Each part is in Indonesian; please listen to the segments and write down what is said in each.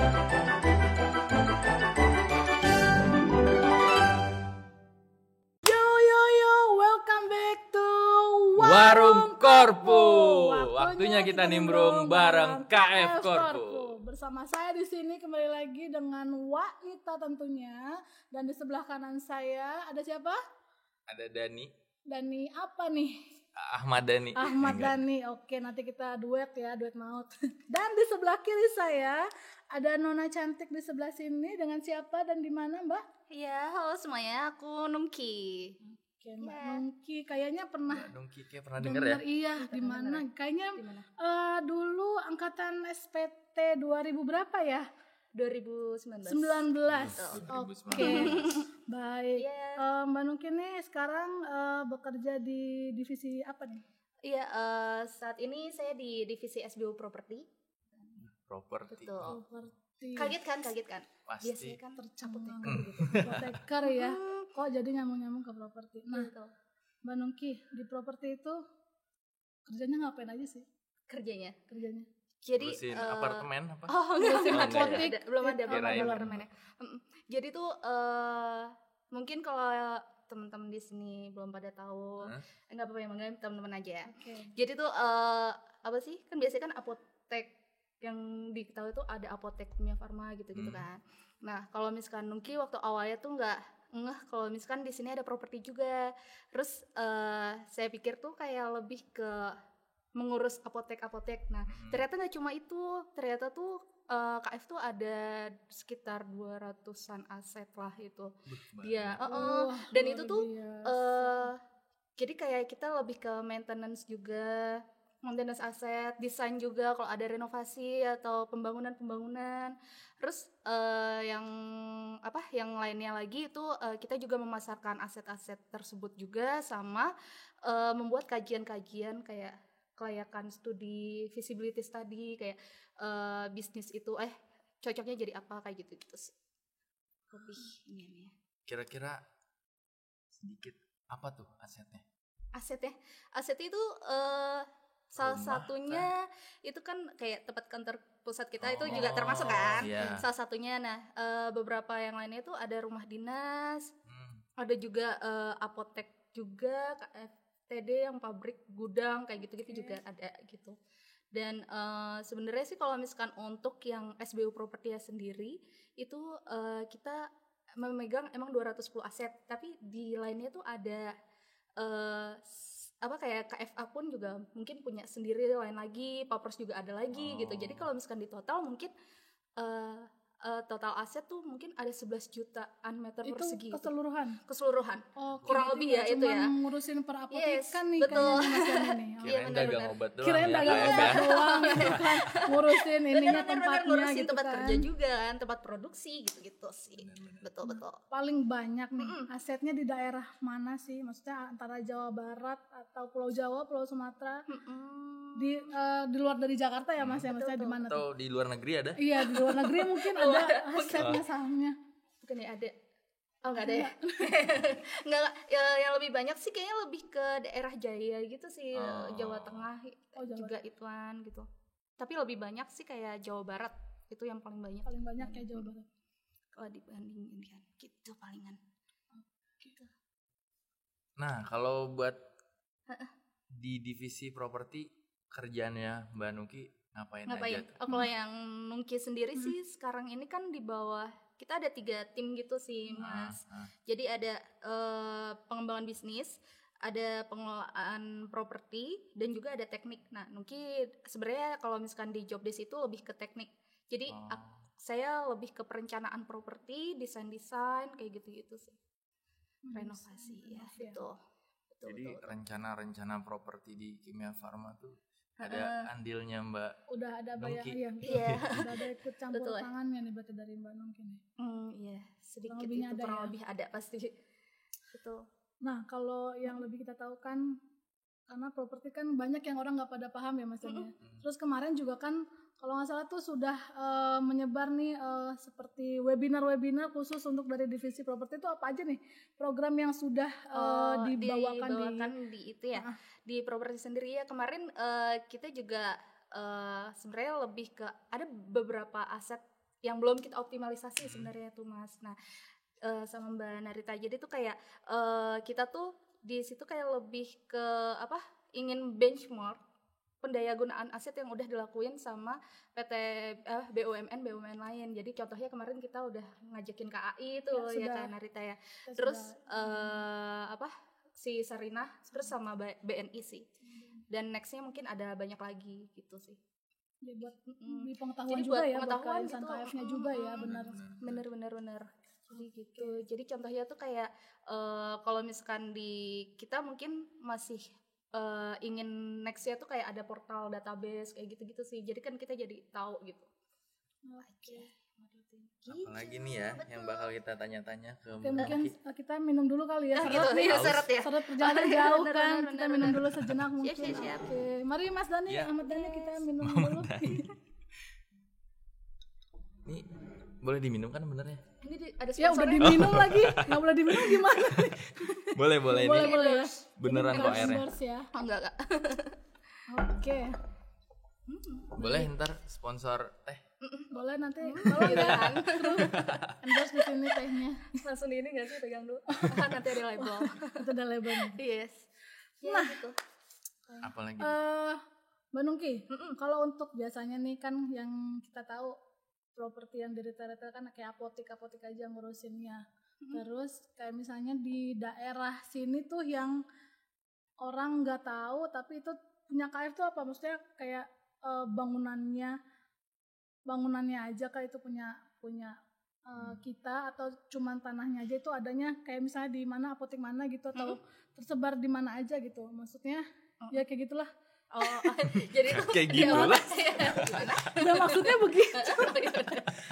Welcome back to Warung Korpu. Waktunya Kita nimbrung bareng KF Korpu. Bersama saya di sini kembali lagi dengan wanita tentunya, dan di sebelah kanan saya ada siapa? Ada Dani. Dani apa nih? Ahmad Dani. Ahmad Dani. Oke, nanti kita duet maut. Dan di sebelah kiri saya ada Nona cantik di sebelah sini, dengan siapa dan di mana, Mbak? Iya, halo semuanya, aku Numki. Oke, Mbak Nungki kayaknya pernah Dengar ya? Iya, di mana? Kayaknya dulu angkatan SPT 2000 berapa ya? 2019. 19. Oke. Baik. Yeah. Mbak Nungki nih sekarang bekerja di divisi apa nih? Iya, saat ini saya di divisi SBU Property. Properti. Betul. Properti. Kaget kan? Pasti. Biasanya kan Tercengang gitu. Apoteker ya. Kok jadi nyambung-nyambung ke properti. Nah, Mbak Nungki, di properti itu kerjanya ngapain aja sih? Kerjanya. Jadi apartemen apa? Oh, enggak. Belum ada apartemennya. Jadi tuh mungkin kalau teman-teman di sini belum pada tahu, enggak apa-apa ya, mungkin teman-teman aja ya. Okay. Jadi tuh apa sih? Kan biasanya kan apotek yang diketahui tuh ada apotek Kimia Farma gitu-gitu kan. Nah, kalau misalkan Nungki waktu awalnya tuh enggak kalau misalkan di sini ada properti juga. Terus saya pikir tuh kayak lebih ke mengurus apotek. Nah, ternyata nggak cuma itu. Ternyata tuh KF tuh ada sekitar 200-an aset lah itu. Dia, dan itu tuh jadi kayak kita lebih ke maintenance juga, maintenance aset, desain juga kalau ada renovasi atau pembangunan. Terus yang lainnya lagi itu kita juga memasarkan aset-aset tersebut juga, sama membuat kajian-kajian kayak kelayakan studi feasibility study, kayak bisnis itu cocoknya jadi apa, kayak gitu sih. Lebih ini ya. Kira-kira sedikit apa tuh asetnya? Asetnya itu salah satunya itu kan kayak tempat kantor pusat kita itu juga termasuk kan. Yeah. Salah satunya. Nah, beberapa yang lainnya itu ada rumah dinas, ada juga apotek juga, KFTD yang pabrik gudang kayak gitu-gitu juga ada gitu. Dan sebenarnya sih kalau misalkan untuk yang SBU Property sendiri itu kita memegang emang 210 aset, tapi di lainnya tuh ada kayak KFA pun juga mungkin punya sendiri lain lagi, Papers juga ada lagi gitu. Jadi kalau misalkan di total mungkin total aset tuh mungkin ada 11 jutaan meter persegi. Itu keseluruhan. Kurang lebih ya itu ya. Ngurusin per apotekan nih betul. Kayaknya Kirain dagang obat doang. Kirain dagang obat doang gitu kan. Ngurusin ininya tempatnya ngurusin gitu tempat kan. kerja juga kan, tempat produksi gitu sih. Betul. Paling banyak nih asetnya di daerah mana sih? Maksudnya antara Jawa Barat atau Pulau Jawa, Pulau Sumatera. Di luar dari Jakarta ya Mas, ya, maksudnya di mana tuh? Atau di luar negeri ada? Iya, di luar negeri mungkin ada asetnya, sahamnya. Bukan ya ada. Oh, enggak ada ya. Enggak, yang lebih banyak sih kayaknya lebih ke daerah Jaya gitu sih, Jawa Tengah juga ituan gitu. Tapi lebih banyak sih kayak Jawa Barat, itu yang paling banyak. Paling banyak ya Jawa Barat. Kalau dibandingin kan gitu palingan. Gitu. Nah, kalau buat di divisi properti kerjaannya Mbak Nungki ngapain aja? Kalau yang Nungki sendiri sih sekarang ini kan di bawah kita ada 3 tim gitu sih Mas. Jadi ada pengembangan bisnis, ada pengelolaan properti, dan juga ada teknik. Nah, Nungki sebenarnya kalau misalkan di job desk itu lebih ke teknik. Jadi saya lebih ke perencanaan properti, desain kayak gitu sih. Renovasi ya, betul. Jadi rencana properti di Kimia Farma tuh ada andilnya Mbak. Udah ada bayar Nungki. Iya. Udah ada ikut campur tangannya nih berarti dari Mbak Nungki nih. Iya, sedikit itu kurang lebih ada pasti. Betul. Nah, kalau yang lebih kita tahu kan, karena properti kan banyak yang orang nggak pada paham ya Mas. Terus kemarin juga kan kalau nggak salah tuh sudah menyebar nih seperti webinar khusus untuk dari divisi properti itu apa aja nih program yang sudah dibawakan di itu ya, di properti sendiri ya. Kemarin kita juga sebenarnya lebih ke ada beberapa aset yang belum kita optimalisasi sebenarnya tuh Mas. Nah, sama Mbak Narita, jadi tuh kayak kita tuh di situ kayak lebih ke ingin benchmark pendayagunaan aset yang udah dilakuin sama PT BUMN lain. Jadi contohnya kemarin kita udah ngajakin KAI tuh ya kan Narita ya. Terus si Sarinah, terus sama BNI sih. Dan nextnya mungkin ada banyak lagi gitu sih. Ya, buat di pengetahuan Jadi juga buat ya, pengetahuan buat gitu. KF-nya juga ya, benar. Jadi gitu. Jadi contohnya tuh kayak kalau misalkan di kita mungkin masih ingin nextnya tuh kayak ada portal database kayak gitu-gitu sih. Jadi kan kita jadi tahu gitu. Oke. Apalagi nih ya yang bakal kita tanya-tanya ke Oke, mungkin kita minum dulu kali ya. Gitu, seret ya. Seret perjalanan jauh Bener, kan. bener, Kita bener, minum bener. dulu sejenak mungkin. Siap. Oke, mari Mas Dani, Ya. Ahmad Dani kita minum dulu. Ini boleh diminum kan benernya? Ini ada Ya udah sponsornya. diminum lagi. Nggak boleh diminum gimana? Boleh Boleh ini. ya. Beneran kok airnya. Endorse ya. Oh, enggak. Oke. Boleh ntar sponsor teh. Boleh nanti. Tolong ya. Kan? Endorse di sini tehnya. Langsung di ini enggak sih pegang dulu. Nanti ada label. Itu udah labelnya. Yes. Ya, gitu. Apalagi Mbak Nungki, kalau untuk biasanya nih kan yang kita tahu properti yang di retail-retail kan kayak apotek aja ngurusinnya. Terus kayak misalnya di daerah sini tuh yang orang nggak tahu tapi itu punya KF tuh apa? Maksudnya kayak bangunannya aja kayak itu punya kita atau cuman tanahnya aja itu adanya kayak misalnya di mana apotek mana gitu atau tersebar di mana aja gitu. Maksudnya ya kayak gitulah. Oh, jadi itu Kayak gitu lah. Gimana? Nah, maksudnya begitu.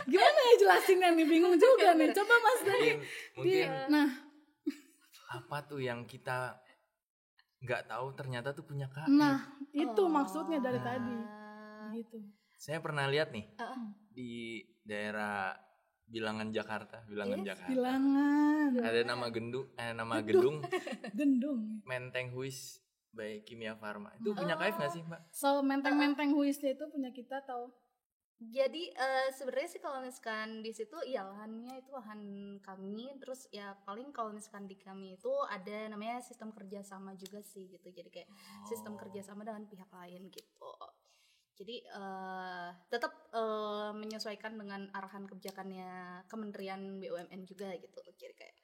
Gimana ya jelasinnya nih, bingung juga nih. Coba Mas Dani. Mungkin Nah, apa tuh yang kita nggak tahu ternyata tuh punya KF. itu maksudnya dari tadi. Gitu. Saya pernah lihat nih di daerah Bilangan Jakarta. Bilangan. Ada nama gedung Gendung. Menteng Huis by Kimia Farma. Itu punya KF nggak sih Mbak? So menteng-menteng huisnya itu punya kita atau? Jadi sebenarnya sih kalau misalkan di situ ya lahannya itu lahan kami, terus ya paling kalau misalkan di kami itu ada namanya sistem kerjasama juga sih gitu. Jadi kayak sistem kerjasama dengan pihak lain gitu. Jadi tetap menyesuaikan dengan arahan kebijakannya Kementerian BUMN juga gitu. Jadi kayak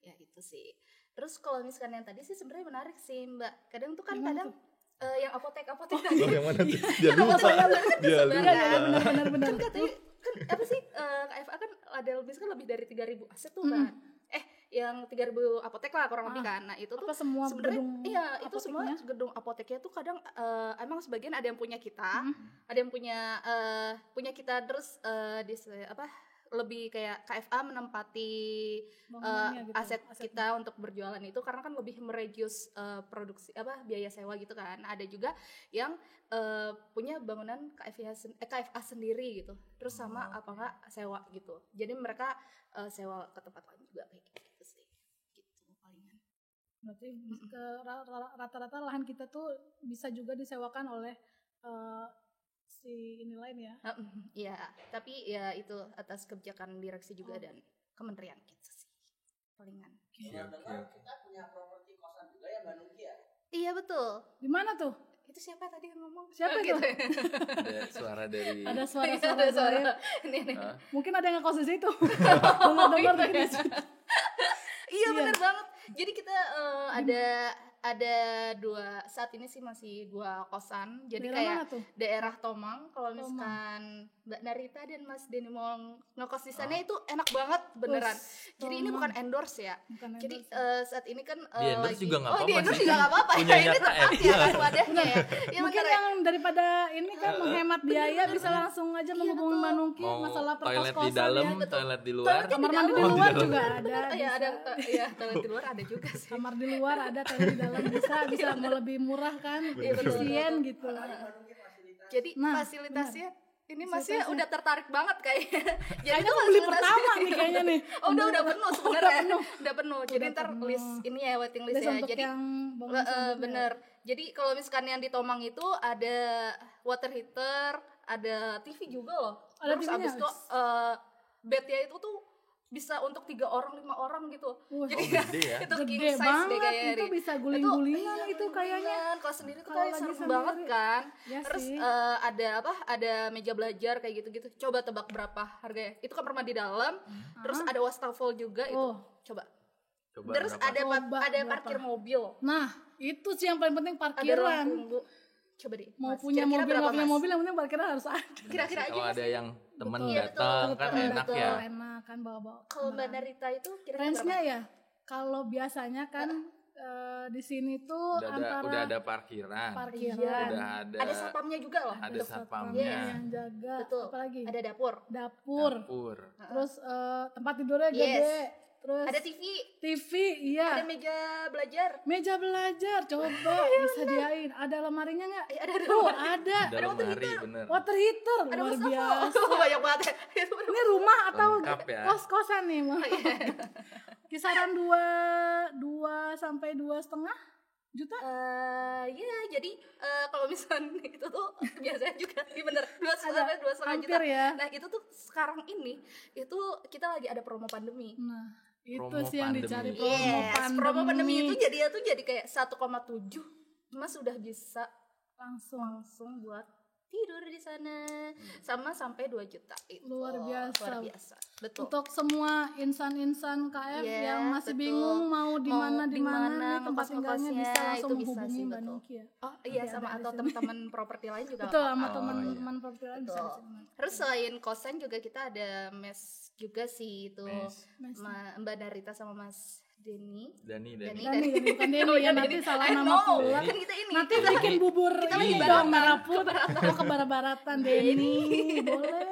ya itu sih. Terus kalau misalkan yang tadi sih sebenarnya menarik sih Mbak. Kadang tuh kan yang apotek tadi. Yang mana tuh? Dia lupa. Benar. Kan katanya kan apa sih KFA kan ada lebih dari 3.000 aset tuh kan. Yang 3.000 apotek lah kurang lebih kan. Nah, itu tuh semua sebenarnya gedung itu semua gedung apoteknya tuh kadang emang sebagian ada yang punya kita, ada yang punya kita terus lebih kayak KFA menempati gitu, aset kita untuk berjualan itu karena kan lebih mereduce produksi biaya sewa gitu kan. Ada juga yang punya bangunan KFA sendiri gitu. Terus sama apa enggak sewa gitu. Jadi mereka sewa ke tempat lain juga kayak gitu sih. Gitu palingan. Berarti rata-rata lahan kita tuh bisa juga disewakan oleh si ini lain ya. Iya, tapi ya itu atas kebijakan direksi juga dan kementerian gitu sih. Palingan. Kita punya properti kosan juga ya Mbak Nungki ya? Iya betul. Di mana tuh? Itu siapa tadi yang ngomong? Siapa itu? Ada suara dari Ada suara suara. Ini. Mungkin ada yang ngekos di situ. Dengar di situ. Iya benar banget. Jadi kita ada saat ini sih masih 2 kosan. Jadi daerah kayak mana tuh? daerah Tomang. Kalau misalkan Mbak Narita dan Mas Denny mau ngekos di sana itu enak banget beneran. Jadi ini bukan endorse ya. Jadi saat ini kan di endorse juga nggak apa-apa di endorse sih. juga nggak apa-apa. Punyanya Ini tempat KF. ya kan wadahnya ya. Ya Mungkin bener. yang daripada ini kan menghemat biaya bisa langsung aja menghubungi Mbak Nungki Mau masalah toilet perkos-kosan di dalam, ya. toilet di luar. Kamar mandi di luar juga ada. Iya bisa. ada toilet di luar ada juga sih. Kamar di luar ada, toilet di dalam bisa mau lebih murah kan, efisien gitu. Jadi fasilitasnya ini masih udah tertarik banget kayaknya. Jadi Kayaknya mau beli pertama nih kayaknya nih. udah penuh sebenarnya. Udah penuh. Jadi ntar list ini ya waiting list ya. Untuk Jadi yang bangunan bener. Jadi kalau misalkan yang di Tomang itu ada water heater, ada TV juga loh. Ada Terus TV-nya? abis itu bednya itu tuh bisa untuk 3 orang 5 orang gitu. Wah, Jadi gede ya. itu king gede size deh banget kayaknya. itu, bisa guling-gulingan itu kayaknya. Kalau sendiri tuh Kalau kayak lagi seru sendiri. banget kan. Ya Terus sih. ada apa? Ada meja belajar kayak gitu-gitu. Coba tebak berapa harganya? Itu kamar mandi dalam. Terus ada wastafel juga itu. Oh. Coba. Coba Terus berapa? Coba ada berapa? parkir mobil. Nah, itu sih yang paling penting, Ada ruang parkiran. tunggu. Coba deh. Mau Mas, punya kira-kira mobil, berapa, nggak punya Mas? mobil, yang penting parkiran harus ada. Kira-kira aja Kalau Mas. ada yang temen Betul. Iya, datang betul. kan Betul. enak Betul. ya. Enak kan bawa-bawa. Kalau Mbak Narita itu kira-kira Range-nya berapa? ya, kalau biasanya kan di sini tuh Udah ada parkiran. parkiran, Iya. Udah ada Ada satpamnya juga loh. ada Untuk satpamnya. Yes. yang jaga. Betul. Apalagi Ada dapur. dapur. Dapur. Terus tempat tidurnya Yes. gede. Terus Ada TV. TV, iya. Ada meja belajar. Meja belajar, coba disediain. Ada lemarinya nggak? Ada Oh, ada. Ada lemari bener. Water heater, Ada luar wastafel. biasa. Banyak banget ya. Ini rumah atau Lengkap ya. kos-kosan nih, Mang? Kisaran 2 sampai 2,5 juta. Ya jadi kalau misalnya itu tuh biasanya juga bener 2,5 Ada 2,5 juta. hampir ya. Nah itu tuh sekarang ini itu kita lagi ada promo pandemi. Nah, itu Promo sih yang pandemi. dicari, Promo pandemi itu jadi kayak 1,7 Mas udah bisa langsung buat tidur di sana sama sampai 2 juta itu. Luar biasa. Luar biasa. Betul. Untuk semua insan-insan KF Yes, yang masih betul. bingung mau di mana di mana, tempat tinggalnya, bisa ngekos-ngekosnya, langsung itu bisa menghubungi sih, Mbak betul. Nungki ya. Oh iya Nanti sama ada di atau sini. teman-teman properti lain juga. Betul, nggak sama apa-apa. teman-teman properti lain bisa Betul. di sini. Terus selain kosan juga kita ada mes juga sih itu. Mes. Mbak Narita sama Mas Dani. Dani. Dani bukan Deni Oh, ya, iya, nanti Deni. salah I nama know. pula. Kan kita ini. Nanti bikin bubur kita ini lagi dong, baratan. merah putih. Oh, ke barat-baratan Deni, boleh.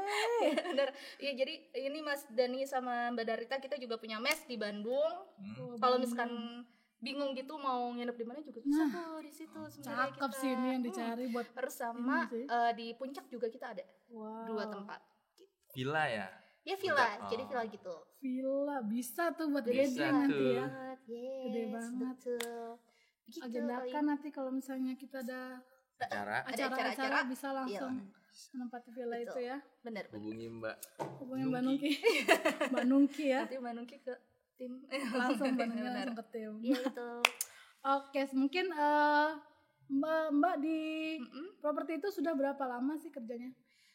Bener. Iya jadi ini Mas Dani sama Mbak Narita kita juga punya mes di Bandung. Oh, Kalau misalkan bingung gitu mau nginep di mana juga bisa tuh di situ sebenarnya Cakep kita. sih ini yang dicari buat Terus sama Ini sih. di Puncak juga kita ada wow. 2 tempat. Villa ya. Ya villa, Oh. jadi villa gitu. Villa bisa tuh buat Bisa wedding nanti tuh. ya. Yes, Gede banget. betul. Begitu, Agendakan paling. nanti kalau misalnya kita ada Acara Ada acara-acara acara-acara, bisa langsung menempati villa Betul. itu ya. Bener. hubungi Mbak. Hubungin Mbak Nungki. Mbak Nungki ya. Nanti Mbak Nungki ke tim. Langsung Mbak Nungki Bener. langsung ke tim. Iya itu. Oke, mungkin Mbak di properti itu sudah berapa lama sih kerjanya?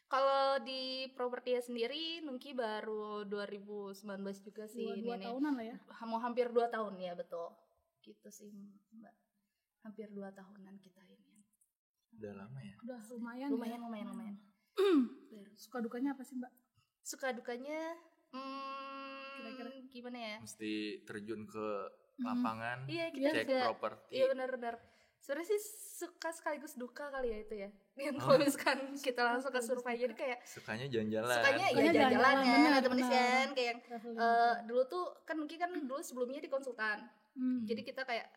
Kalau di propertinya sendiri Nungki baru 2019 juga sih 2 ini nih. tahunan lah ya. Mau hampir 2 tahun ya betul. Gitu sih Mbak. Hampir 2 tahunan kita ini. Udah lama ya. Udah lumayan. Lumayan. Suka dukanya apa sih Mbak? Suka dukanya Kira-kira? gimana ya? Mesti terjun ke lapangan. Iya kita Cek juga. properti. Iya benar-benar. Sebenarnya sih suka sekaligus duka kali ya itu ya. Yang kalau misalkan kita langsung ke survei jadi kayak Sukanya jalan-jalan. sukanya ya Sukanya jalan-jalan jalan-jalan, kan, benar, otomatis benar. kan kayak yang, Traveling. dulu tuh kan mungkin kan dulu sebelumnya di konsultan. Jadi kita kayak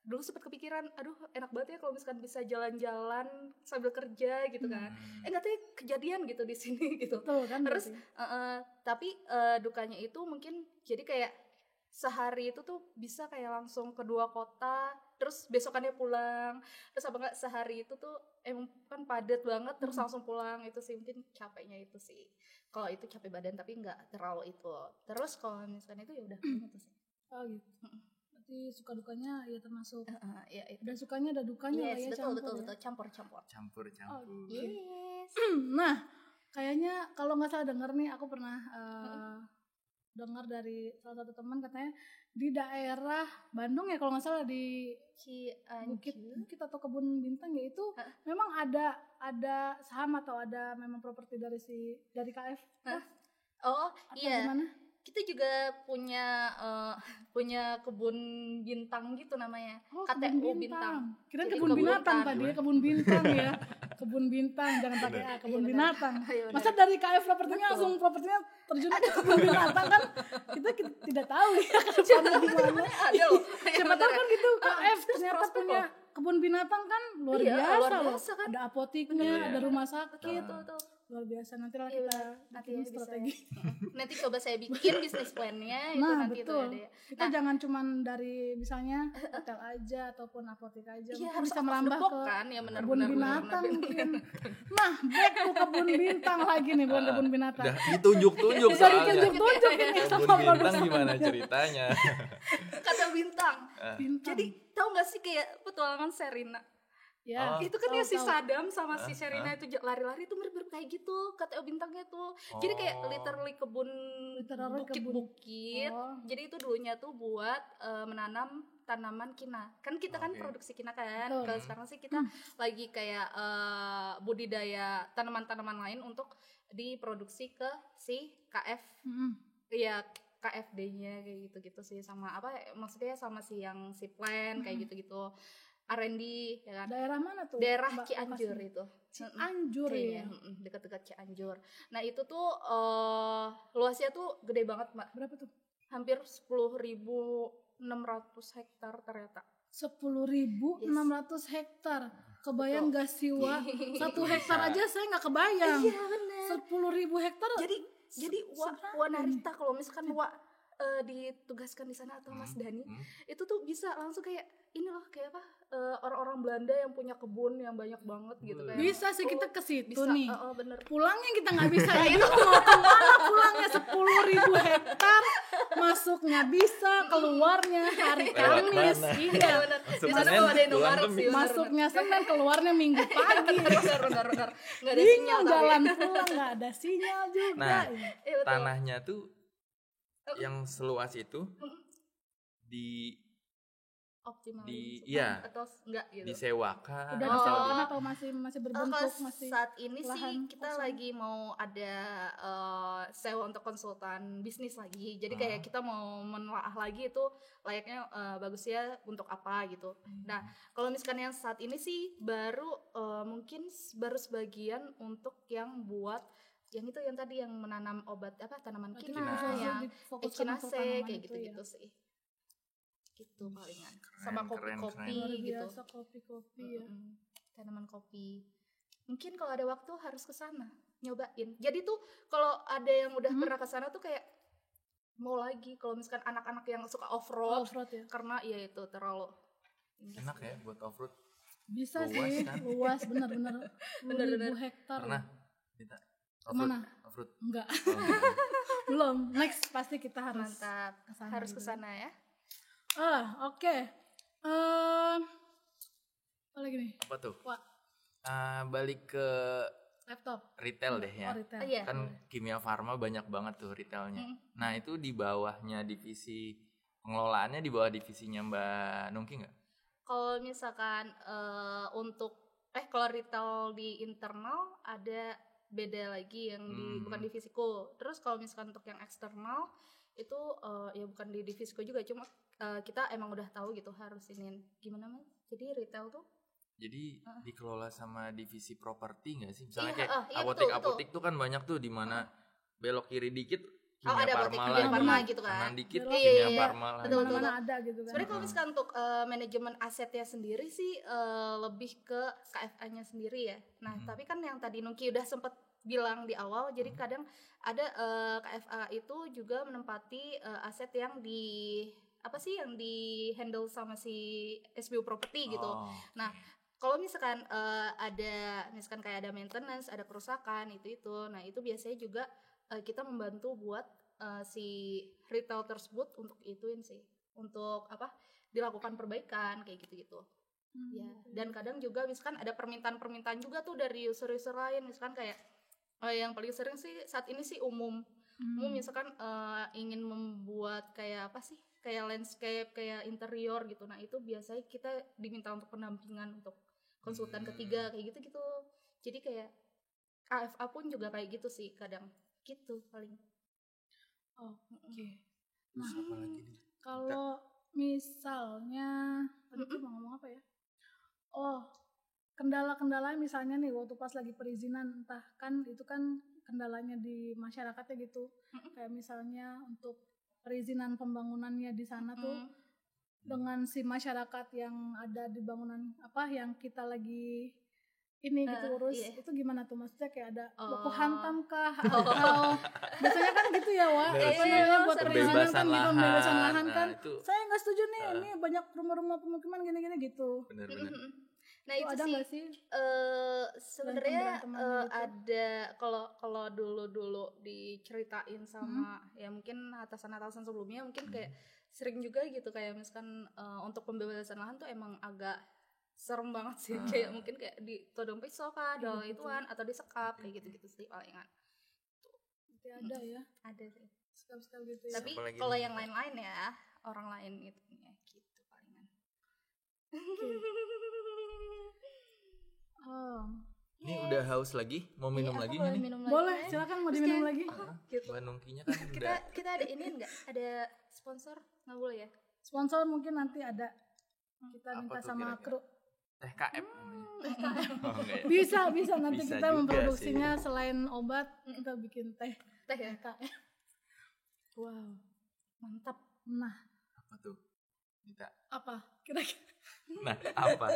dulu sempat kepikiran, aduh enak banget ya kalau misalkan bisa jalan-jalan sambil kerja gitu kan. Enggak tahu kejadian gitu di sini gitu. Betul kan? Terus berarti? tapi dukanya itu mungkin jadi kayak sehari itu tuh bisa kayak langsung ke 2 kota, terus besokannya pulang, terus apa enggak sehari itu tuh emang kan padat banget, terus langsung pulang. Itu sih mungkin capeknya itu sih. Kalau itu capek badan tapi enggak terlalu itu. Terus kalau misalnya itu ya udah itu sih. Oh gitu. Berarti suka dukanya ya termasuk. Ya itu. Ada sukanya ada dukanya lah Yes, ya, betul campur ya. campur. Campur. Yes. Nah, kayaknya kalau nggak salah dengar nih, aku pernah dengar dari salah satu teman katanya di daerah Bandung ya kalau nggak salah di Bukit atau Kebun Bintang ya itu memang ada saham atau ada memang properti dari KF. Oh Atau iya. gimana? Kita juga punya kebun bintang gitu namanya. Oh, KTU kebun bintang. Kirain Jadi kebun binatang hutan. tadi ya, kebun bintang ya. Kebun bintang, jangan pakai A, kebun Iya, benar. binatang. Iya, benar. Masa dari KF propertinya langsung propertinya terjun ke kebun binatang kan? Kita tidak tahu ya ke depannya gimana. Ada loh. Siapa tahu kan gitu KF Terus ternyata prospek punya loh. kebun binatang kan luar Iya, biasa luar loh. biasa kan. Ada apotiknya, Iya. ada rumah sakit. Betul. luar biasa. Nanti lah Iya, kita benar. Nanti bikin ya bisa strategi. Nanti coba saya bikin bisnis plan-nya itu Nah nanti itu betul. ada ya. Kita jangan cuman dari misalnya hotel aja ataupun apotek aja. Iya, Mungkin harus bisa out of the merambah box ke kan ya, benar kebun benar binatang mungkin. Nah back to kebun bintang lagi nih, bukan kebun binatang. Udah ditunjuk-tunjuk Bisa soalnya. ditunjuk-tunjuk ini sama Kebun bintang produser. gimana ceritanya? Kata bintang. Bintang. Jadi tahu nggak sih kayak petualangan Serina? Ya, Oh. Itu kan tahu, ya si tahu. Sadam sama si Serina itu lari-lari itu mirip-mirip kayak gitu kata bintangnya tuh. Jadi kayak Oh. literally kebun Literally bukit-bukit. Oh. Jadi itu dulunya tuh buat menanam tanaman kina. Kan kita kan Oke. produksi kina kan. Betul. Kalau sekarang sih kita lagi kayak budidaya tanaman-tanaman lain untuk diproduksi ke si KF. Mm-mm. Ya KFD-nya kayak gitu-gitu sih, sama apa maksudnya sama si yang si plan kayak gitu-gitu. R&D ya kan. Daerah mana tuh? Daerah Mbak, Cianjur lokasinya? itu. Cianjur Kayaknya, ya. dekat-dekat Cianjur. Nah, itu tuh luasnya tuh gede banget, Mbak. Berapa tuh? Hampir 10.600 hektar ternyata. 10.600 hektar. Kebayang Betul. gak sih, Wak? 1 hektar aja saya nggak kebayang. Iya, benar. 10.000 hektar. Jadi seberapa Wa Narita kalau misalkan Wa ditugaskan di sana atau Mas Dani itu tuh bisa langsung kayak ini loh kayak apa orang-orang Belanda yang punya kebun yang banyak banget gitu kayak bisa sih kita ke situ bisa nih. bener Pulangnya kita nggak bisa ya. Itu mau kemana pulangnya 10.000 hektar. Masuknya bisa, keluarnya hari Kamis. mana? Iya. bener Masuk di sana Senin, tuh ada Indomaret pulang sih Kamis. bener, Masuknya Senin, keluarnya Minggu pagi. bener nggak ada sinyal Bingung tapi jalan pulang nggak ada sinyal juga. Nah, Iya, betul. tanahnya tuh yang seluas itu optimal iya. atau enggak gitu. disewakan Udah atau disewakan atau masih Kalau berbentuk masih saat ini sih lahan kita kosong? lagi mau ada sewa untuk konsultan bisnis lagi. Jadi kayak kita mau menelaah lagi itu layaknya bagusnya untuk apa gitu. Nah, kalau misalkan yang saat ini sih baru mungkin baru sebagian untuk yang buat yang itu yang tadi yang menanam obat apa tanaman Berarti kina Kina. fokus yang difokuskan echinacea untuk tanaman kayak itu gitu-gitu ya. sih. Gitu palingan. Sama keren, kopi-kopi Luar gitu. biasa kopi-kopi ya. Tanaman kopi. Mungkin kalau ada waktu harus ke sana nyobain. Jadi tuh kalau ada yang udah pernah ke sana tuh kayak mau lagi kalau misalkan anak-anak yang suka off-road Off-road ya. karena ya itu terlalu enak ya buat off-road. Bisa Luas sih, kan? luas benar-benar. 10.000 hektar. Pernah kita Kemana? off-road Enggak. Oh, gitu. Belum. Next pasti kita harus mantap. kesana Harus dulu. ke sana ya. Oke. Apa lagi nih? apa tuh Wah, balik ke laptop. retail deh ya. Oh, retail. Iya. Kan Kimia Farma banyak banget tuh retailnya. Nah itu di bawahnya divisi pengelolaannya di bawah divisinya Mbak Nungki nggak? Kalau misalkan untuk kalau retail di internal ada beda lagi yang di bukan divisiku. Terus kalau misalkan untuk yang eksternal itu ya bukan di divisiku juga, cuma kita emang udah tahu gitu harus ini gimana Mas. Jadi retail tuh Jadi dikelola sama divisi properti nggak sih? Misalnya Iya, kayak iya, apotek-apotek tuh kan banyak tuh di mana belok kiri dikit Kimia ada apotek Farma Kimia lagi, Farma gitu kan. kanan dikit Iya, Kimia iya. Farma lagi. Betul, Mana-mana ada gitu kan. Sebenarnya kalau misalkan untuk manajemen asetnya sendiri sih lebih ke KFA-nya sendiri ya. Nah, tapi kan yang tadi Nungki udah sempet bilang di awal, jadi kadang ada KFA itu juga menempati aset yang di yang di handle sama si SBU property gitu. Oh, Nah, kalau misalkan misalkan kayak ada maintenance, ada kerusakan itu, nah itu biasanya juga kita membantu buat si retail tersebut untuk ituin sih, untuk dilakukan perbaikan kayak gitu-gitu. Ya, dan kadang juga misalkan ada permintaan juga tuh dari user-user lain, misalkan kayak yang paling sering sih saat ini sih umum misalkan ingin membuat kayak kayak landscape, kayak interior gitu. Nah itu biasanya kita diminta untuk pendampingan untuk konsultan ketiga kayak gitu-gitu. Jadi kayak KFA pun juga kayak gitu sih kadang gitu paling. Oke. terus apa lagi nih? Kalau misalnya tadi tuh mau ngomong apa ya? Oh, kendala-kendala misalnya nih waktu pas lagi perizinan, entah kan itu kan kendalanya di masyarakatnya gitu. Kayak misalnya untuk perizinan pembangunannya di sana tuh dengan si masyarakat yang ada di bangunan yang kita lagi ini gitu urus iya. itu gimana tuh, maksudnya kayak ada Oh. baku hantam kah atau biasanya kan gitu ya Wak, Bener. apa namanya buat Sering. perizinan kan Pembebasan gitu, lahan. pembebasan lahan kan, Nah, itu saya nggak setuju nih ini banyak rumah-rumah pemukiman gini-gini gitu. benar-benar. Nah Itu itu ada sih nggak sih? sebenarnya pemberantamannya gitu? ada kalau dulu diceritain sama ya mungkin atasan-atasan sebelumnya mungkin kayak sering juga gitu kayak misalkan untuk pembebasan lahan tuh emang agak serem banget sih kayak mungkin kayak ditodong pisau kah, ada ituan atau disekap kayak gitu-gitu sih palingan. Berarti ada ya, Ada sih. sekap-sekap gitu ya. Tapi Apalagi kalau nih? yang lain-lain ya orang lain gitu gitu palingan. Oh. Ini udah haus lagi? Mau minum Iya, aku lagi boleh nggak nih? minum lagi Boleh, ya. silakan mau Terus diminum kayak, lagi. gitu. Mbak Nungkinya kan kita udah kita ada ini enggak? Ada sponsor? Nggak boleh ya? Sponsor mungkin nanti ada. Kita Apa minta tuh sama kira-kira? kru. TKM namanya. Oh, enggak ya? Bisa nanti Bisa kita juga memproduksinya selain obat, kita bikin teh. Teh ya? TKM. Wow. Mantap. Nah, Apa tuh? Kita. apa? Kira-kira Nah, apa?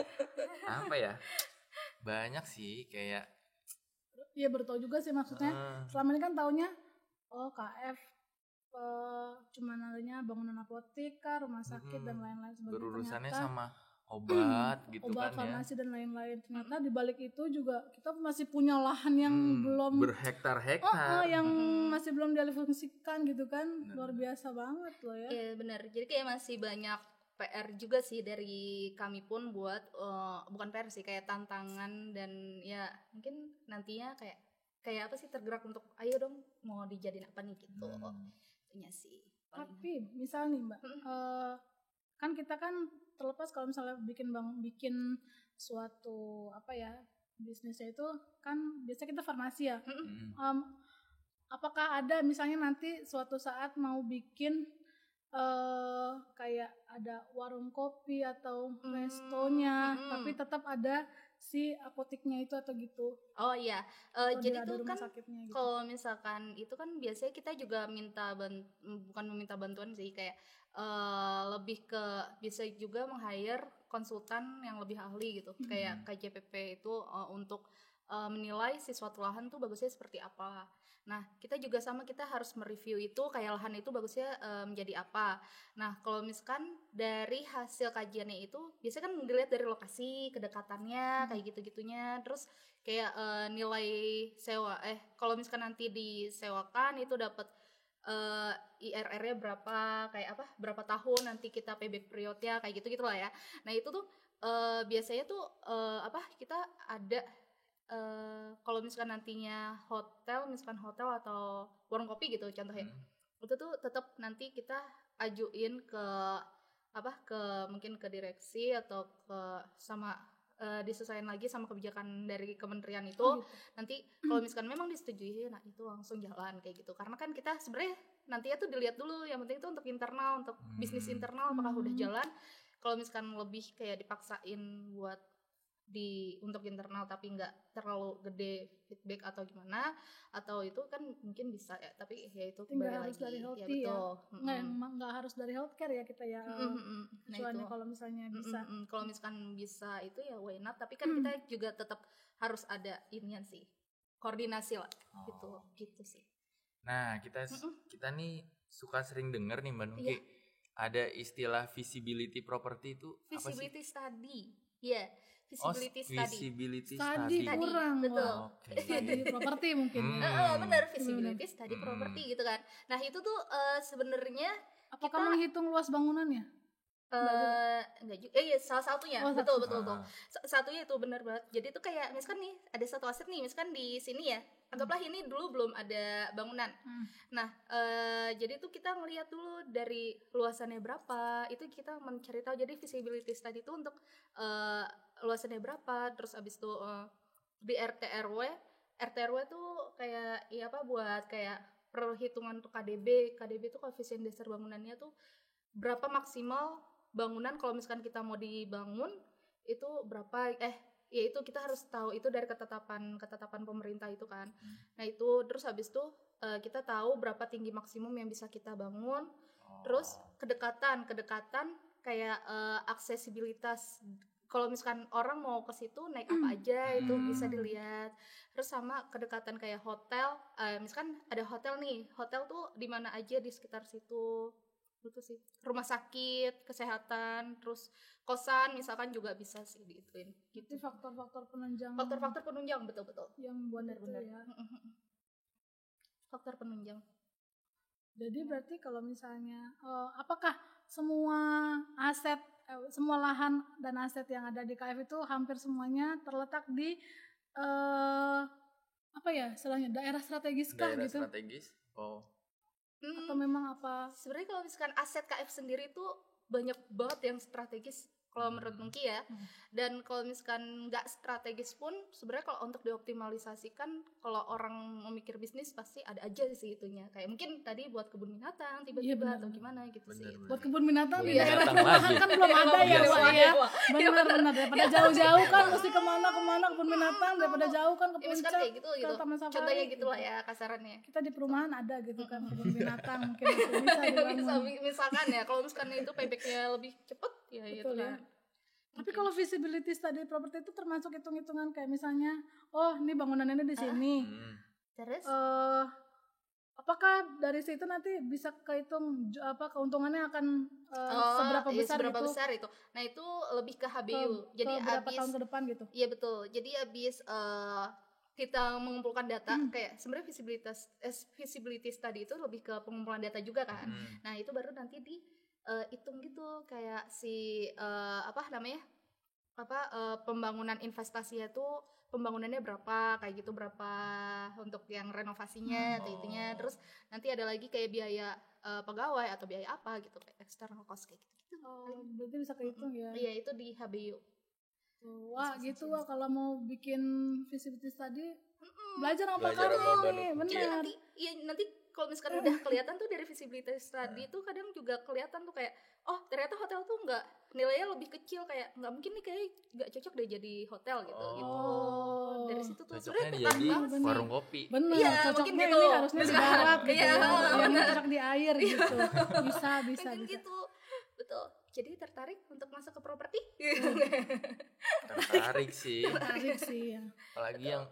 Apa ya? Banyak sih kayak iya bertahu juga sih maksudnya. Selama ini kan taunya KF cuma adanya bangunan apotek, rumah sakit dan lain-lain sebagainya. berurusannya Ternyata sama obat gitu obat, kan ya. farmasi dan lain-lain. Ternyata di balik itu juga kita masih punya lahan yang belum berhektar-hektar. yang masih belum dialih fungsikan gitu kan. Luar biasa banget loh ya. Iya benar. Jadi kayak masih banyak PR juga sih dari kami pun buat bukan PR sih kayak tantangan dan ya mungkin nantinya kayak apa sih tergerak untuk ayo dong mau dijadiin apa nih gitu. Itunya sih. Tapi misal nih Mbak, kan kita kan terlepas kalau misalnya bikin suatu apa ya bisnisnya itu kan biasanya kita farmasi ya. Apakah ada misalnya nanti suatu saat mau bikin kayak ada warung kopi atau restonya, tapi tetap ada si apoteknya itu atau gitu? Oh iya, Atau jadi ada tuh rumah kan sakitnya gitu. kalau misalkan itu kan biasanya kita juga bukan meminta bantuan sih kayak lebih ke bisa juga meng-hire konsultan yang lebih ahli gitu kayak KJPP itu untuk menilai si suatu lahan tuh bagusnya seperti apa. Nah kita juga kita harus mereview itu kayak lahan itu bagusnya menjadi apa. Nah kalau misalkan dari hasil kajiannya itu biasanya kan dilihat dari lokasi, kedekatannya kayak gitu-gitunya, terus kayak nilai sewa kalau misalkan nanti disewakan itu dapat IRR-nya berapa, kayak apa berapa tahun nanti kita payback periodnya kayak gitu lah ya. Nah itu tuh biasanya tuh kita ada kalau misalkan nantinya misalkan hotel atau warung kopi gitu contohnya, itu tuh tetap nanti kita ajuin ke mungkin ke direksi atau disesuaikan lagi sama kebijakan dari kementerian itu. Nanti kalau misalkan memang disetujui, nah itu langsung jalan kayak gitu. Karena kan kita sebenarnya nantinya tuh dilihat dulu, yang penting itu untuk internal, untuk bisnis internal apakah udah jalan. Kalau misalkan lebih kayak dipaksain buat untuk internal tapi nggak terlalu gede feedback atau gimana, atau itu kan mungkin bisa ya, tapi ya itu Nggak kembali harus lagi dari ya healthy betul. nggak harus dari healthcare ya kita ya. Nah Kecuali itu kalau misalnya bisa. kalau misalkan bisa itu ya why not, tapi kan kita juga tetap harus ada inian sih, koordinasi lah gitu sih. Nah kita nih suka sering denger nih Mbak Nungki, ada istilah visibility property itu Visibility apa sih? study, ya. Visibility Study study. kurang, betul. Study properti mungkin ya. Benar, visibility study property gitu kan. Nah itu tuh sebenarnya Apakah menghitung luas bangunannya? enggak juga, salah satunya, betul. Satunya itu benar banget. Jadi tuh kayak misalkan nih ada satu aset nih, misalkan di sini ya, anggaplah ini dulu belum ada bangunan. Nah jadi tuh kita ngelihat dulu dari luasannya berapa, itu kita mencari tahu. Jadi visibility study itu untuk luasannya berapa, terus abis itu di RT/RW tuh kayak buat kayak perhitungan untuk KDB itu koefisien dasar bangunannya tuh berapa maksimal bangunan kalau misalkan kita mau dibangun itu berapa, ya itu kita harus tahu itu dari ketetapan pemerintah itu kan. Nah itu terus habis itu kita tahu berapa tinggi maksimum yang bisa kita bangun. Terus kedekatan kayak aksesibilitas kalau misalkan orang mau ke situ naik apa aja itu bisa dilihat. Terus sama kedekatan kayak hotel, misalkan ada hotel nih, hotel tuh di mana aja di sekitar situ, itu sih. Rumah sakit, kesehatan, terus kosan misalkan juga bisa sih diituin. Itu Gitu. faktor-faktor penunjang Faktor-faktor penunjang betul-betul. yang membuat itu Benar-benar. ya. Faktor penunjang. Jadi berarti kalau misalnya apakah semua aset semua lahan dan aset yang ada di KF itu hampir semuanya terletak di apa ya istilahnya daerah strategis kah Daerah gitu? strategis. Oh. Atau memang apa? Sebenarnya kalau misalkan aset KF sendiri itu banyak banget yang strategis kalau menurut Nungki ya. Dan kalau misalkan nggak strategis pun sebenarnya kalau untuk dioptimalisasikan, kalau orang memikir bisnis pasti ada aja sih itunya. Kayak mungkin tadi buat kebun binatang tiba-tiba benar. atau gimana gitu sih. Benar. Buat kebun binatang di Kebun daerah binatang lagi. kan belum ada ya Iya, Wak sih. ya. Benar-benar daripada jauh-jauh kan mesti kemana kebun binatang daripada jauh kan ke Ya misalkan puncak kayak gitu ke Taman Safari. Contohnya gitulah ya kasarannya. Kita di perumahan ada gitu kan kebun binatang mungkin masih bisa dibangun. Misalkan ya kalau misalkan itu paybacknya lebih cepet ya itu Betul ya. kan. Tapi kalau visibility study property itu termasuk hitung-hitungan kayak misalnya, oh ini bangunan ini di sini. Terus Apakah dari situ nanti bisa kehitung keuntungannya akan seberapa iya, besar seberapa gitu? besar itu. Nah itu lebih ke HBU. Jadi berapa abis tahun ke depan gitu? Iya betul. Jadi abis kita mengumpulkan data kayak sebenarnya visibility study itu lebih ke pengumpulan data juga kan. Nah itu baru nanti hitung gitu kayak si pembangunan investasinya tuh pembangunannya berapa kayak gitu, berapa untuk yang renovasinya atau itunya. Terus nanti ada lagi kayak biaya pegawai atau biaya apa gitu kayak external cost kayak gitu. Oh, berarti bisa kehitung ya. Iya itu di HBU. Wah gitu wah kalau mau bikin visibility study belajar sama Belajar kami sama Mbak nih, Nuki. Jadi benar. nanti kalau misalkan udah kelihatan tuh dari visibility study itu kadang juga kelihatan tuh kayak oh ternyata hotel tuh nggak nilainya lebih kecil, kayak nggak mungkin nih kayak nggak cocok deh jadi hotel gitu. Oh. Dari situ tuh Cocoknya sebenarnya jadi tertarik banget sih. warung kopi. Bener, Iya, cocoknya mungkin ini gitu. harusnya di darat gitu. Iya, Yang bener. cocok di air gitu. Bisa. Mungkin gitu, betul. Jadi tertarik untuk masuk ke properti? Tertarik sih. Menarik sih ya. Apalagi yang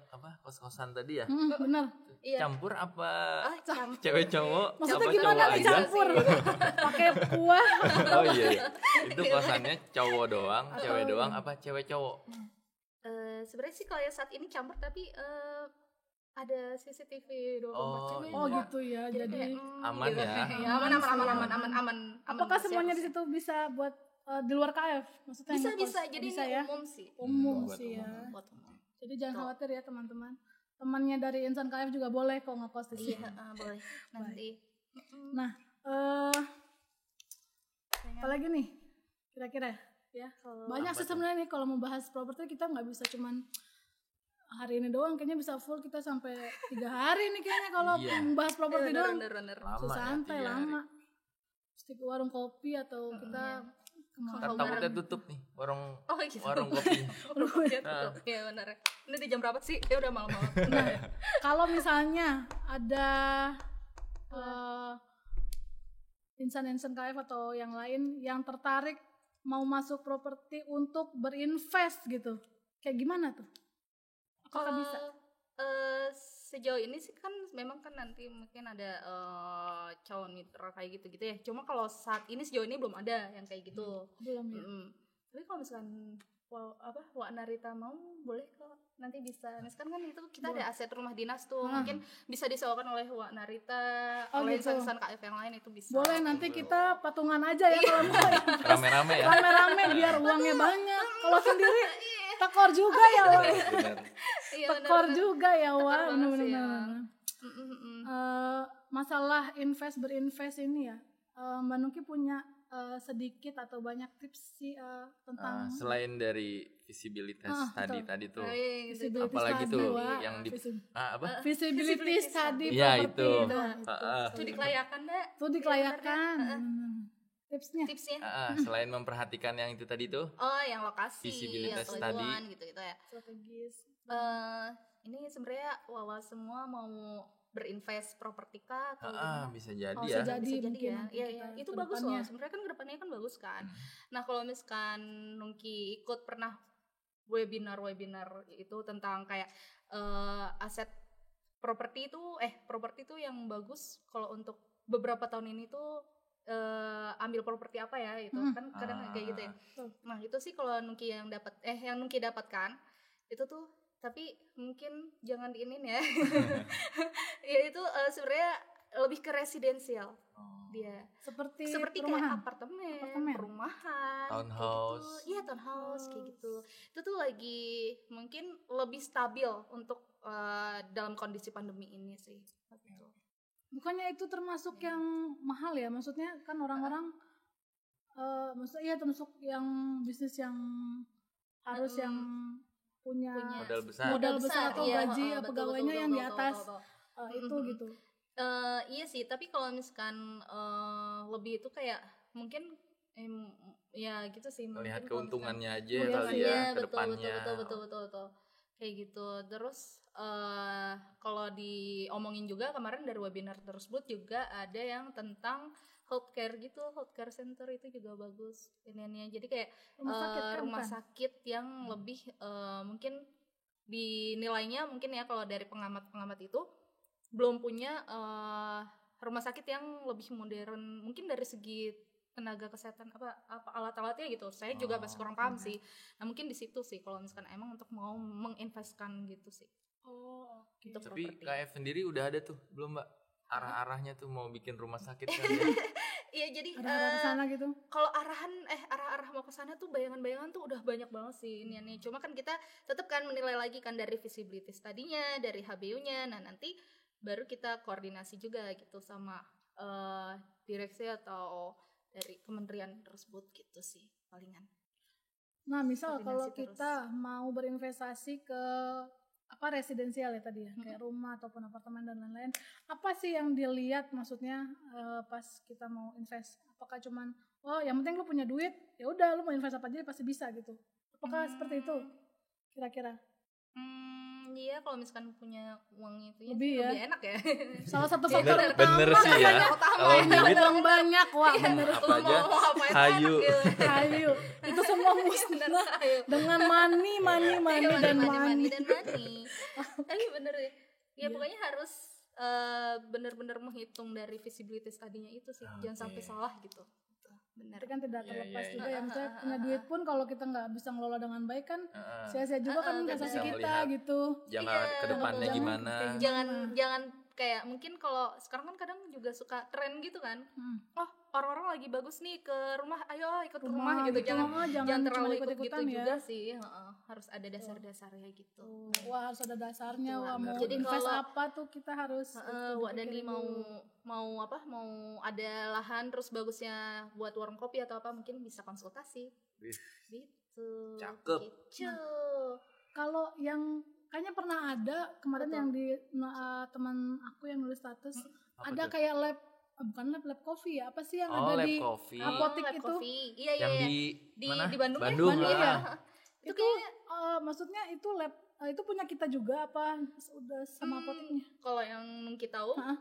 kos-kosan tadi ya. Bener. Iya. Campur apa Campur. cewek cowok? Maksudnya apa gimana cowok nih aja? campur? Pakai kuah. Oh iya. Itu kosannya cowok doang, cewek doang apa cewek cowok? Sebenarnya sih kalau yang saat ini campur tapi ada CCTV 24 jam ya. Oh gitu ya. Jadi Aman gitu. ya. Ya, aman. apakah semuanya di situ bisa buat di luar KF? Maksudnya yang ngekos? Bisa jadi bisa ini ya? umum sih. Umum Buat sih ya. Buat umum. Jadi jangan khawatir ya teman-teman. Temannya dari Insan KF juga boleh kok ngekos di sini. Iya, boleh. Nanti. Nah, apalagi nih kira-kira ya? Banyak sih sebenarnya nih kalau mau bahas properti kita nggak bisa cuman hari ini doang, kayaknya bisa full kita sampai 3 hari nih kayaknya kalau Iya. membahas properti doang. Bener. Lama Susah ya, santai 3 hari. lama. Mesti ke warung kopi atau kita kemana? Ntar takutnya tutup nih warung Oh gitu. warung kopi. Iya benar. Ini di jam berapa sih? Ya udah malam-malam. Nah, kalau misalnya ada insan-insan KF atau yang lain yang tertarik mau masuk properti untuk berinvest gitu, kayak gimana tuh? Apakah bisa? Sejauh ini sih kan memang kan nanti mungkin ada calon mitra kayak gitu ya. Cuma kalau saat ini sejauh ini belum ada yang kayak gitu. Belum ya? Tapi kalau misalkan Wak Narita mau boleh kok, nanti bisa. Misalkan kan itu kita ada aset rumah dinas tuh, mungkin bisa disewakan oleh Wak Narita, oleh gitu. insan KF yang lain itu bisa. Boleh, nanti kita patungan aja ya kalau mau. Rame-rame ya. Rame-rame biar uangnya banyak. Kalau sendiri tekor juga ya Wak. Bener. Iya, Tekor juga ya Wak. banget sih, Bener-bener. ya. Masalah berinvest ini ya, Mbak Nuki punya sedikit atau banyak tips sih tentang Selain dari visibilitas betul. tadi tuh. visibility Apalagi study, tuh Wak. yang di Apa? apa? Visibility study Iya, property. itu. Nah, Itu dikelayakan, Mbak. itu dikelayakan. Tipsnya Tipsnya. Selain memperhatikan yang itu tadi tuh, Oh, yang lokasi Visibilitas atau tadi. lingkungan gitu ya. strategis. Ini sebenarnya wawa semua mau berinvest properti kah atau gimana? Bisa jadi Oh, ya. bisa jadi. Bisa mungkin ya. Iya, iya. kita Itu ke bagus depannya. loh. Sebenarnya kan kedepannya kan bagus kan. Nah, kalau misalkan Nungki ikut pernah webinar itu tentang kayak aset properti itu yang bagus kalau untuk beberapa tahun ini tuh ambil properti apa ya itu kan kadang kayak gitu ya. Nah, itu sih kalau Nungki yang Nungki dapatkan itu tuh, tapi mungkin jangan diinin ya. Ya itu sebenarnya lebih ke residensial. Dia Seperti kayak perumahan. apartemen, perumahan, Townhouse. Iya, townhouse kayak gitu. Itu tuh lagi mungkin lebih stabil untuk dalam kondisi pandemi ini sih. Gitu. Bukannya itu termasuk yang mahal ya? Maksudnya kan orang-orang maksudnya termasuk yang bisnis yang harus yang punya modal besar atau iya, gaji betul, pegawainya betul, yang di betul, atas betul. itu gitu. Iya sih, tapi kalau misalkan lebih itu kayak mungkin ya gitu sih. Melihat mungkin kalau keuntungannya aja misalkan- kali Iya, ya ke depannya. betul. Kayak gitu. Terus kalau diomongin juga kemarin dari webinar tersebut juga ada yang tentang healthcare gitu, healthcare center itu juga bagus ini. Jadi kayak rumah sakit yang lebih mungkin dinilainya mungkin ya kalau dari pengamat itu belum punya rumah sakit yang lebih modern mungkin dari segi tenaga kesehatan apa alat-alatnya gitu. Saya juga masih kurang paham sih. Nah, mungkin di situ sih kalau misalkan emang untuk mau menginvestkan gitu sih. Oke. Untuk Tapi properti. KF sendiri udah ada tuh belum Mbak? Arah-arahnya tuh mau bikin rumah sakit kan ya? Iya, jadi Arah ke sana gitu. kalau arah-arah mau ke sana tuh bayangan-bayangan tuh udah banyak banget sih ini. Cuma kan kita tetap kan menilai lagi kan dari visibility tadinya, dari HBU-nya. Nah, nanti baru kita koordinasi juga gitu sama direksi atau dari kementerian tersebut gitu sih palingan. Nah, misal kalau Koordinasi terus. kita mau berinvestasi ke residensial ya tadi ya, kayak rumah ataupun apartemen dan lain-lain, apa sih yang dilihat maksudnya pas kita mau invest? Apakah cuman yang penting lu punya duit, ya udah lu mau invest apa aja pasti bisa gitu. Apakah seperti itu kira-kira? Iya, kalau misalkan punya uang itu Lebih lebih enak ya. Salah satu faktor Bener sih ya. Kalau duit uang banyak, wah bener. apa aja ngapain hayu. enak gitu. Hayu, itu semua musnah dengan money dan money. Tapi bener ya. Ya pokoknya harus bener-bener menghitung dari visibility tadinya itu sih. Jangan sampai salah gitu. Benar. Tapi kan tidak terlepas Iya. juga ya, misalnya punya duit pun kalau kita nggak bisa ngelola dengan baik kan sia-sia juga kan investasi bisa kita melihat. gitu. Jangan ke depannya Jangan gimana. kayak Jangan kayak mungkin kalau sekarang kan kadang juga suka tren gitu kan. Oh, orang-orang lagi bagus nih ke rumah, ayo ikut ke rumah gitu. Jangan terlalu cuma ikut gitu ikut-ikutan ya. juga sih. Harus ada dasar-dasarnya gitu. Wah, harus ada dasarnya. Gitu, Wah, mau jadi invest kalau- apa tuh kita harus Wak Dani mau ada lahan terus bagusnya buat warung kopi atau apa mungkin bisa konsultasi. Gitu. Cakep. Gitu. Kalau yang kayaknya pernah ada kemarin yang di teman aku yang nulis status Apa ada tuh? kayak bukan lab coffee ya, apa sih yang Oh, ada lab di coffee. apotek Lab itu? coffee. Iya. Yang Di mana? Bandung ya? Bandung Bandung lah. ya. Itu Itu maksudnya itu lab itu punya kita juga apa udah sama apoteknya? Kalau yang kita tahu Heeh.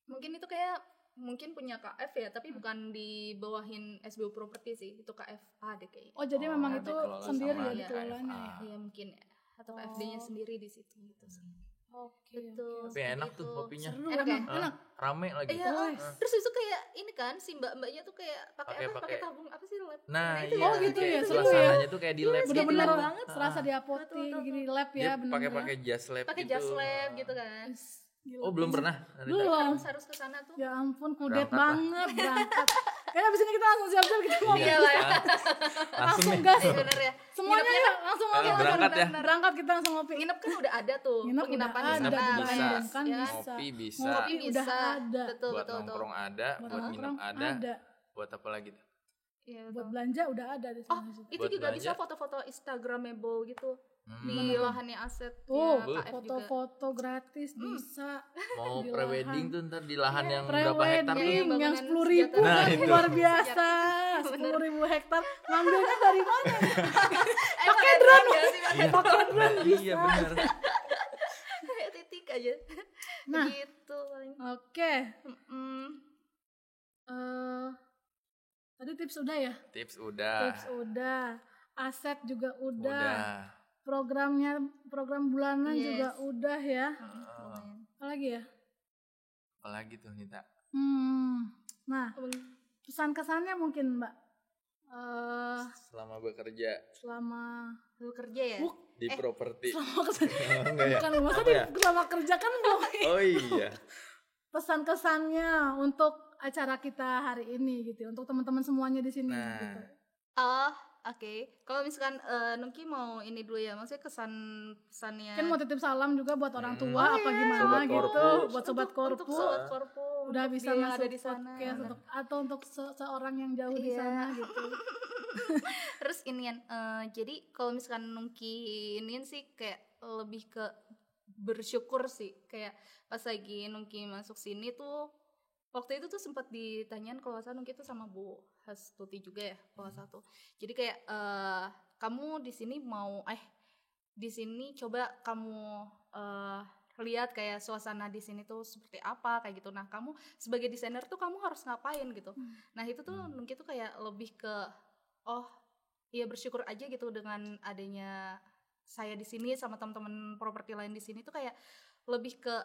mungkin itu kayak mungkin punya KF ya, tapi bukan di bawahin SBU Property sih, itu KFA deh kayaknya. Oh, jadi memang itu dikelola sendiri sama ya dikelolanya ya. Iya mungkin ya, atau KFD-nya sendiri di situ gitu sih. Oke. Betul. Tapi enak tuh kopinya. Seru Enak ya? enak. Rame lagi. Iya, terus itu kayak ini kan si mbaknya tuh kayak pakai Pakai- tabung apa sih lab? Nah, itu iya. Oh, gitu kayak ya, seru suasananya tuh kayak di lab gitu. Bener-bener lab banget. serasa di apotek Betul. gini lab Dia ya bener. pakai jas lab Pakai gitu. jas lab gitu kan. Gila. Oh, belum pernah. Belum. Harus ke sana tuh. Ya ampun, kudet Berangkat lah. banget berangkat. Kayaknya abis ini kita langsung siap-siap kita mau Iya, lah ya. langsung nih. gas. Iya bener ya. Semuanya ya langsung ngopi. berangkat ya. Berangkat kita langsung ngopi. Nginep kan udah ada tuh. Nginep udah Penginapan di ada, sana. Nginep di bisa. Bandung kan Ya. bisa. Ngopi bisa. Ngopi Bisa. udah ada. Betul Buat betul. nongkrong ada, Buat buat nginep nongkrong ada, buat apa lagi tuh? Iya, Buat betul. belanja udah ada di Oh, sana. itu Buat juga bisa belanja. foto-foto Instagramable gitu di lahannya aset Tuh, ya, KF juga. foto-foto gratis bisa. Mau Di prewedding lahan. tuh ntar di lahan yang berapa hektar tuh? Iya, Prewedding yang bangunan 10.000 Nah, kan itu. luar biasa. 10.000 hektar. Ngambilnya dari mana? Pakai drone ya sih, Iya, Pakai drone iya benar. kayak titik aja. Nah. gitu paling. Oke. Tadi tips udah ya? Tips udah. Tips udah. Aset juga udah. Udah. Program bulanan Yes. juga udah ya. Lumayan. Apalagi ya? Apalagi tuh Nita? Nah, pesan kesannya mungkin Mbak. Selama bekerja Lu kerja ya? di properti. Selama kerja. Enggak ya? Bukan, masa Apa ya? selama kerja kan belum. Oh iya. Pesan kesannya untuk acara kita hari ini gitu, untuk teman-teman semuanya di sini Nah. gitu. Oh, oke. Kalau misalkan Nungki mau ini dulu ya, maksudnya kesannya. Kan mau titip salam juga buat orang tua apa gimana Sobat gitu, Korpu. buat sobat Untuk korpu. sobat korpu. Udah untuk bisa dia yang masuk ada di sana. podcast atau untuk seorang yang jauh di Iya. sana gitu. Terus inian, jadi kalau misalkan Nungki inian sih kayak lebih ke bersyukur sih. Kayak pas lagi Nungki masuk sini tuh, waktu itu tuh sempat ditanyain kalau saya Nungki tuh sama Bu Hastuti juga ya kalau satu. Jadi kayak kamu di sini mau di sini coba kamu lihat kayak suasana di sini tuh seperti apa kayak gitu. Nah, kamu sebagai desainer tuh kamu harus ngapain gitu. Nah, itu tuh Nungki tuh kayak lebih ke iya bersyukur aja gitu dengan adanya saya di sini sama teman-teman properti lain di sini tuh kayak lebih ke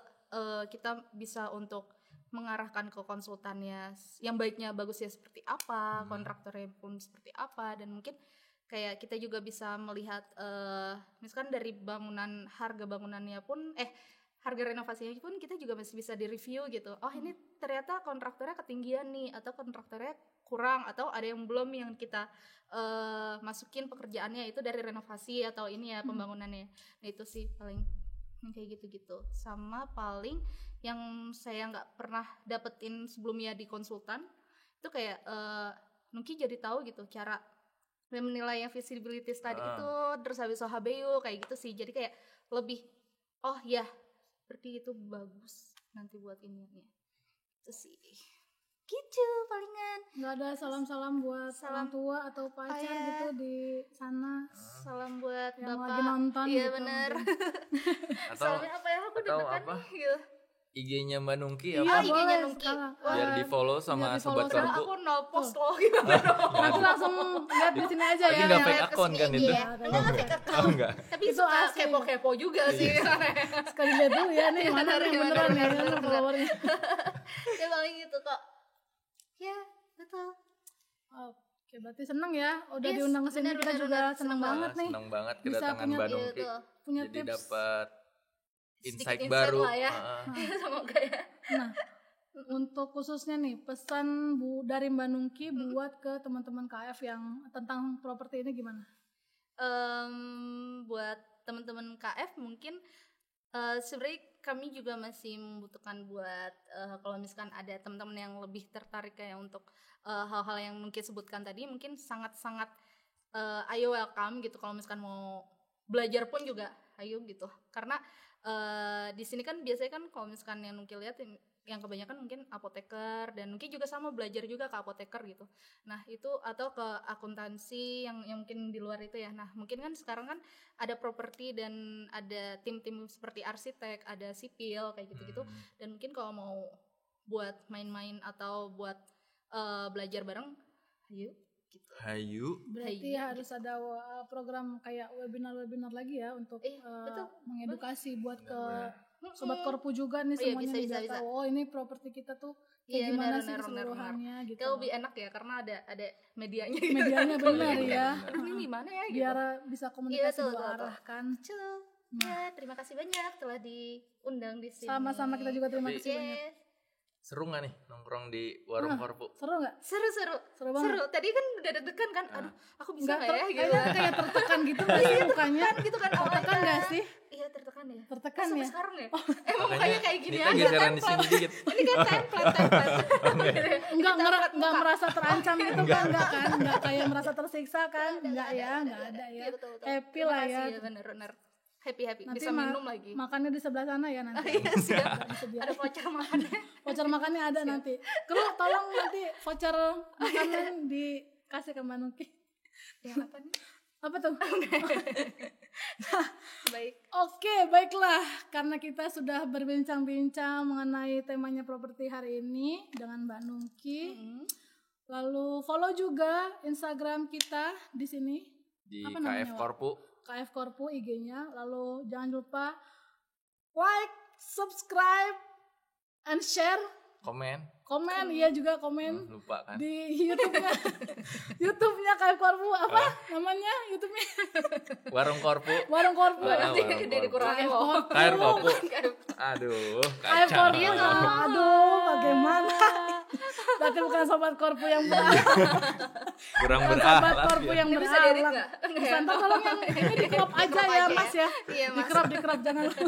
kita bisa untuk mengarahkan ke konsultannya yang baiknya bagusnya seperti apa, kontraktornya pun seperti apa, dan mungkin kayak kita juga bisa melihat misalkan dari harga bangunannya pun harga renovasinya pun kita juga masih bisa direview gitu. Oh, ini ternyata kontraktornya ketinggian nih, atau kontraktornya kurang, atau ada yang belum yang kita masukin pekerjaannya itu dari renovasi atau ini ya pembangunannya. Nah, itu sih paling kayak gitu-gitu. Sama paling yang saya nggak pernah dapetin sebelumnya di konsultan itu kayak Nungki jadi tahu gitu cara menilai yang visibilities tadi itu, terus habis HBU kayak gitu sih. Jadi kayak lebih ya berarti itu bagus nanti buat ininya. Itu sih gitu palingan. Nggak ada salam-salam buat orang tua atau pacar gitu di sana Salam buat yang bapak lagi nonton iya gitu bener. Atau Salamnya apa ya, aku deg-degan apa? nih gitu. IG-nya Mbak Nungki Iya, apa? IG-nya boleh Nungki. sekarang. Biar di follow sama biar di-follow sobat sama korpu. Aku no post loh gimana dong. nanti langsung lihat di sini aja Tapi ya. nggak yang- fake account kan itu? Enggak fake account. Oh enggak. Tapi Itu suka asli. kepo-kepo juga sih. Sekali lihat dulu ya nih mana Bener, yang bener, beneran ya bener, bener. followernya. Ya paling gitu kok. Ya, betul. Oke, berarti seneng ya udah Yes, diundang ke sini, bener, kita bener, juga bener. seneng Seneng banget nih. Senang banget Bisa kedatangan punya- Mbak Iya, Nungki. betul. Punya Jadi tips. dapat Sedikit insight insight baru. lah ya. Heeh. Semoga ya. Nah, untuk khususnya nih pesan dari Mbak Nungki buat ke teman-teman KF yang tentang properti ini gimana? Buat teman-teman KF mungkin sebenarnya kami juga masih membutuhkan buat kalau misalkan ada teman-teman yang lebih tertarik kayak untuk hal-hal yang mungkin sebutkan tadi, mungkin sangat-sangat ayo welcome gitu. Kalau misalkan mau belajar pun juga ayo gitu, karena di sini kan biasanya kan kalau misalkan yang Nungki lihat yang kebanyakan mungkin apoteker, dan mungkin juga sama belajar juga ke apoteker gitu. Nah itu atau ke akuntansi yang mungkin di luar itu ya. Nah mungkin kan sekarang kan ada properti dan ada tim-tim seperti arsitek, ada sipil kayak gitu-gitu. Dan mungkin kalau mau buat main-main atau buat belajar bareng, ayo gitu. Hayu. Berarti Iya, harus ada program kayak webinar-webinar lagi ya untuk betul. mengedukasi buat ke Benar-benar. sobat korpu juga nih Oh iya, semuanya bisa, biar bisa. tahu oh ini properti kita tuh kayak Iya, gimana benar, sih benar, keseluruhannya gitu. Kayak lebih enak ya karena ada medianya gitu. Medianya Kalau benar ini ya. Aduh ini gimana ya gitu. Biar bisa komunikasi betul, dua betul, arah kan. Betul. Ya, terima kasih banyak telah diundang di sini. Sama-sama kita juga terima Tapi- kasih banyak. Yes. Seru nggak nih nongkrong di warung korpu? Seru nggak? Seru. Seru banget. Seru. Tadi kan udah deg-degan kan. Aduh, aku bisa Nggak nggak ya gitu. kayaknya kayak tertekan gitu nggak sih mukanya? Kan gitu kan Tertekan nggak sih? Iya, tertekan ya. Tertekan Sampai ya? sekarang ya. Emang mukanya kayak gini Nita aja. geseran di sini dikit. Ini kan template. Enggak merasa terancam gitu kan? Enggak kan? Enggak kayak merasa tersiksa kan? Enggak ya, enggak ada ya. Iya, betul. Happy Terima lah kasih ya. bener. Happy. Nanti Bisa minum lagi. makannya di sebelah sana ya nanti. Iya, siap. Disediain. Ada voucher makannya. Voucher makannya ada nanti. Kru tolong nanti voucher makanan dikasih ke Mbak Nungki. Yang apa nih? Apa tuh? Baik. Oke, baiklah. Karena kita sudah berbincang-bincang mengenai temanya properti hari ini dengan Mbak Nungki. Lalu follow juga Instagram kita di sini. Di Apa namanya, KF Wak? Korpu. KF Korpu IG-nya. Lalu jangan lupa like, subscribe, and share. Komen, iya juga komen. Lupa kan. Di YouTube-nya. YouTube-nya KF Korpu apa namanya YouTube-nya? Warung Korpu. Warung Korpu. Dari kurangnya loh. KF Korpu. Aduh, KF kacau. Korpu. Aduh, bagaimana? Berarti bukan sobat Korpu yang Kurang sobat berakhlak Korpu ya. yang Ini bisa diedit berakhlak. nggak? Bisa, ntar tolong yang ini di crop aja Crop ya aja Mas ya. Iya, Di Mas. crop jangan lupa.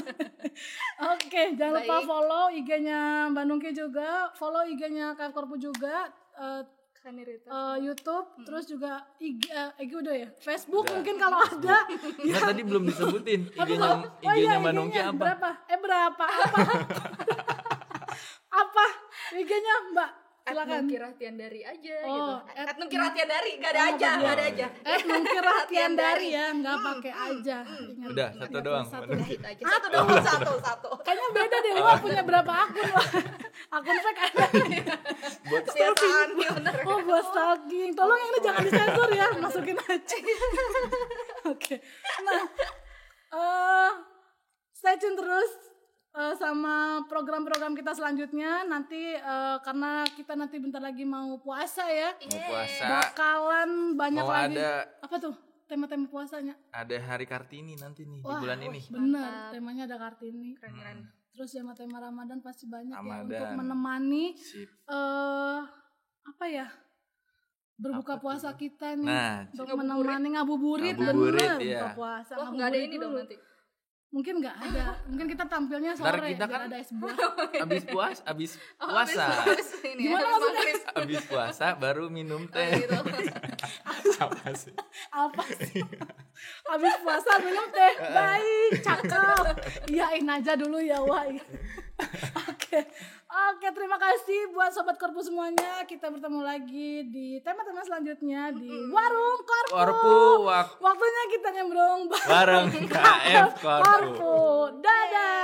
Oke, jangan lupa Baik. follow IG-nya Mbak Nungki juga, follow IG-nya KF Korpu juga, YouTube, terus juga IG udah ya, Facebook Udah. mungkin kalau ada. Nggak, tadi belum disebutin IG-nya Oh iya, Mbak Nungki IG-nya apa? berapa? Apa? Apa? IG-nya Mbak? Silakan. Nungki Rahtiandari aja Oh, gitu. Nungki Rahtiandari, gak ada aja, Oh, gak ada aja. Nungki Rahtiandari ya, nggak pakai aja. Ingat. Udah, satu doang. Satu. Mbak Nungki. Itu aja. Satu dulu, satu. Kayaknya beda deh, Wak punya berapa akun Wak? Akun fake ada. Buat Kebiasaan, iya bener. Oh, buat stalking. Tolong yang ini jangan disensor ya, masukin aja. Oke. Nah, stay tune terus sama program-program kita selanjutnya. Nanti karena kita nanti bentar lagi mau puasa ya. mau puasa, Bakalan banyak mau lagi. ada Apa tuh tema-tema puasanya? Hari Kartini nanti nih di Wah, bulan ini. Bener, Mantap. temanya ada Kartini. Keren-keren. Terus tema Ramadan pasti banyak ya Ramadan. untuk menemani Sip. apa ya? Berbuka Apa puasa tuh? kita nih. Nah, Untuk Ngabuburit. menemani ngabuburit, Ngabuburit, bener iya. buka puasa. Wah, nggak ada ngabuburit ini dong dulu. nanti. Mungkin nggak ada. Mungkin kita tampilnya Ntar sore kita biar kan- ada es buah. abis puasa Habis ini ya, Gimana habis maksudnya? maghrib. abis puasa baru minum Oh, teh. gitu. Apa sih? Apa sih? Habis puasa minum teh. Baik, cakep. Iyain aja dulu ya, Wah. Oke, terima kasih buat sobat Korpu semuanya. Kita bertemu lagi di tema-tema selanjutnya di Warung Korpu. Korpu Waktunya kita nyembrong bareng KF Korpu. Dadah.